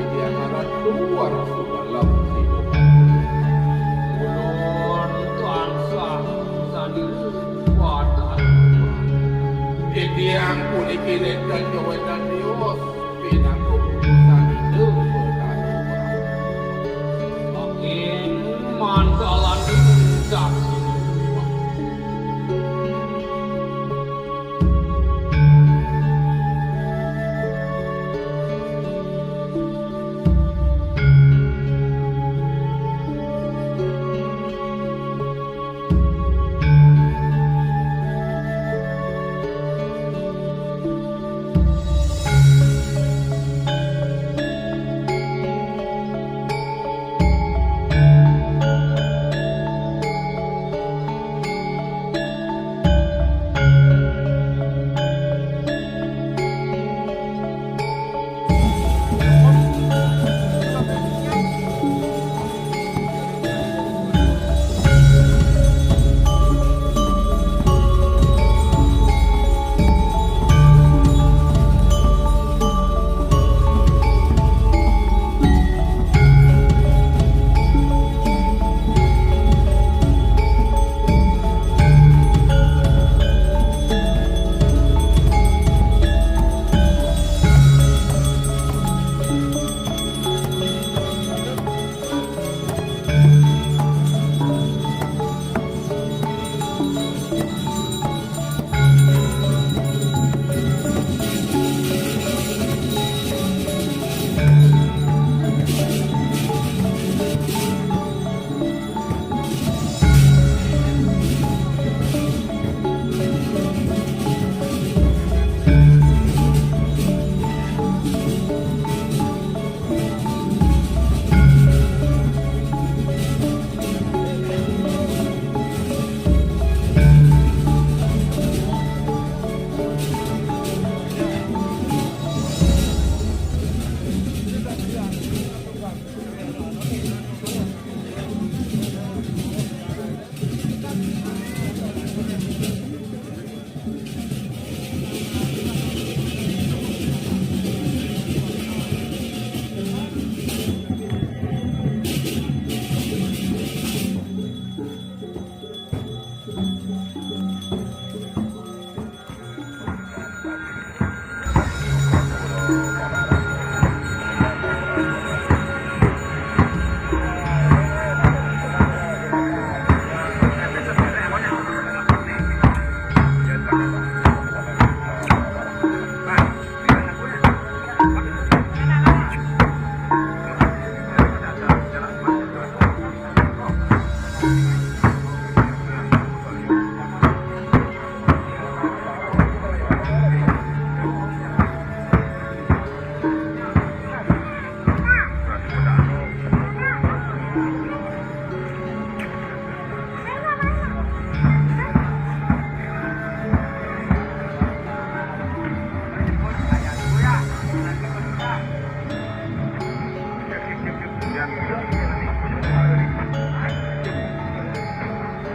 dia marah keluar dalam kehidupan. Ulun tansah sadiru wadah. Itiang kulikilit dan jawa dan Dios pinangku sadiru berkata. Makin mandalan diundang sini.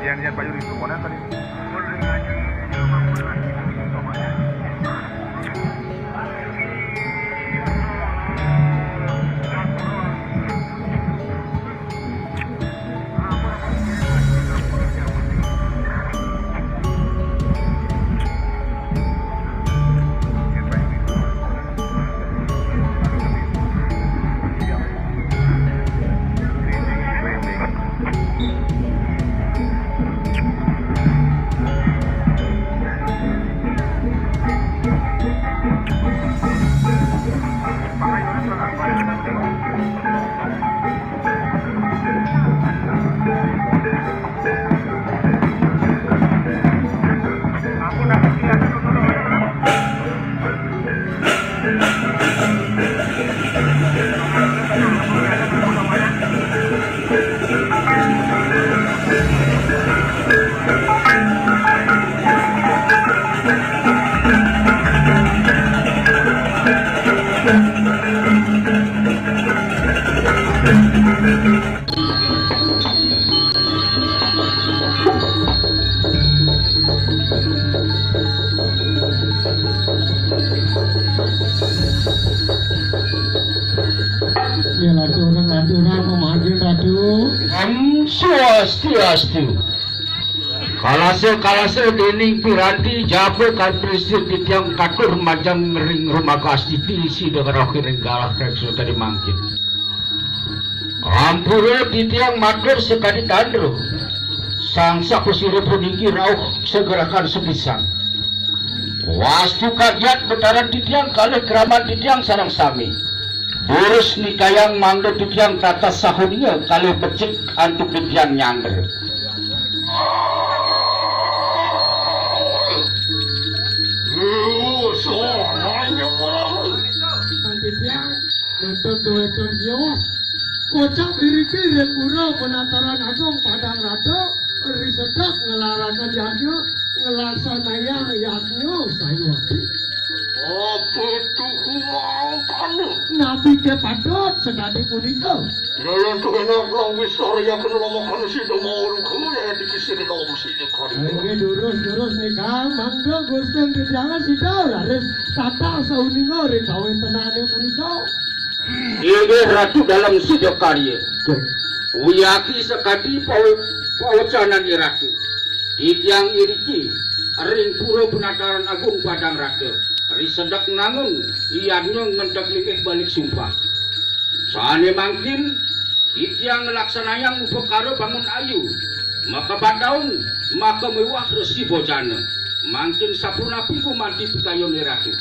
Yan Pak Yuri, mana tadi? aturan pemangkin Ratu. Swastiastu. Kalase dening piranti jabe kan prinsip titiang katur majang ring rumah kastiti si dengan akhir galah rekso tadi mangkin. Ampure titiang matur sekali tandro. Sang sapusire puniki rauh segerakan sepisan. Wastu kagiat bentaran titiang kalih keramat titiang sarang sami. Urus nikayang mangga titiang tata sahunia kalih becik antuk titiang nyangger. Titiang nonton dueton sios. Kocak biriki repura penataran agung Padang Ratu. Risedak ngelarakan yagyo ngelaksanayang yagyo sayuati. Apa itu kumangkan? Nabi ke padot sekali punika. Layan tu enak lang istorya kenalaman si Damau kaya dikisir dalam si Dekari. Oke durus nikah mangga gusten jangan sidau laris tata sauningo rekawen tenane punika. Ini ratu dalam sidokarya. Uyaki sekadi pawacanan iraki. Titiang iriki ring pura penataran agung Padang Ratu. Risedak nangun ianyo ngendak likih balik sumpah. Sane mangkin titiang ngelaksanayang upekara bangun ayu. Maka badaun maka mewah resi bojana. Mangkin sapurna piku mati pitayon ratu.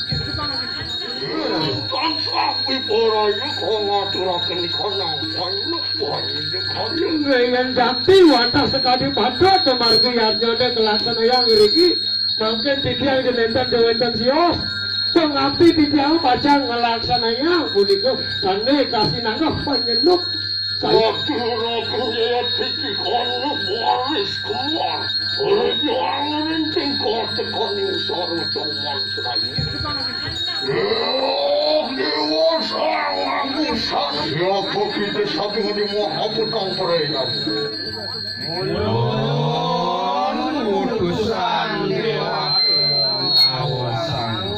Bangsa iboraya kau ngaturakan ikanang banyak banyak Dekari. Ngayon dati watak sekali padot margi yagyo de kelaksanayang iriki mangkin titiang jenentan dewetan sios. Pengabdi titiang pacang ngelaksanayang punika sane kasih nanggah panyenuk. Waktu rakan jaya tiki kono waris keluar. Jangan tingkau tekan yang sarung cuman seraya. Dewasa aku sana. Siapa kita sabi nga di mo hapon kang pareha. Utusan dewa awasan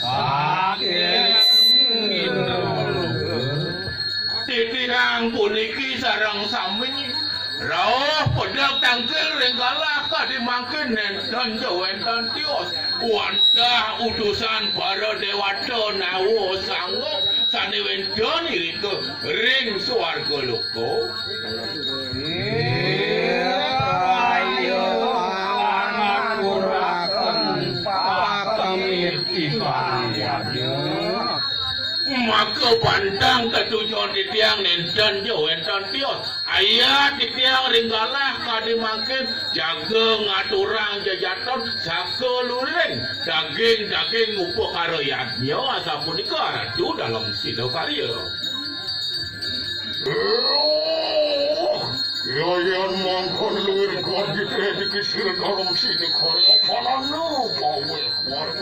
saking titiang puniki sarang sami rauh pedang tangkil ringgalah kadimangkin nenten jawentan tios wanda utusan para dewata nawo sanggup saniwendan itu ring swarga loko ayo angaturaken pakemit ibadah maka pandang ketujuan titiang nenten jawentan tios ayat titiang ringgalah kadimangkin jaga ngaturang jajaton sakeluring daging upuk karo yagnya asapunika ratu dalam sidokarya. Yayan mangkon luwir kuat dikisir dalam si Dekari. Apa nanu bawe kuat.